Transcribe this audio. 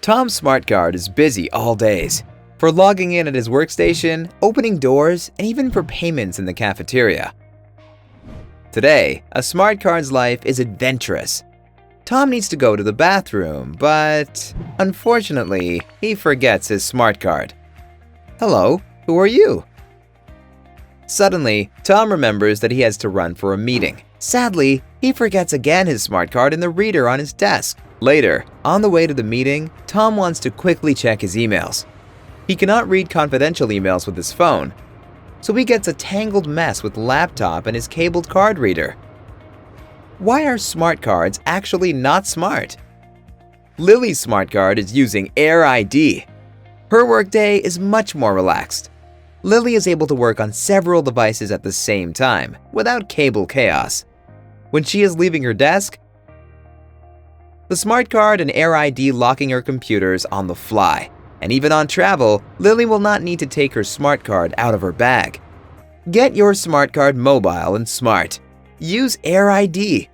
Tom's smart card is busy all days, for logging in at his workstation, opening doors, and even for payments in the cafeteria. Today, a smart card's life is adventurous. Tom needs to go to the bathroom, but unfortunately, he forgets his smart card. Hello, who are you? Suddenly, Tom remembers that he has to run for a meeting. Sadly, he forgets again his smart card in the reader on his desk. Later, on the way to the meeting, Tom wants to quickly check his emails. He cannot read confidential emails with his phone, so he gets a tangled mess with laptop and his cabled card reader. Why are smart cards actually not smart? Lily's smart card is using AirID. Her workday is much more relaxed. Lily is able to work on several devices at the same time, without cable chaos. When she is leaving her desk, the smart card and AirID locking her computers on the fly. And even on travel, Lily will not need to take her smart card out of her bag. Get your smart card mobile and smart. Use AirID.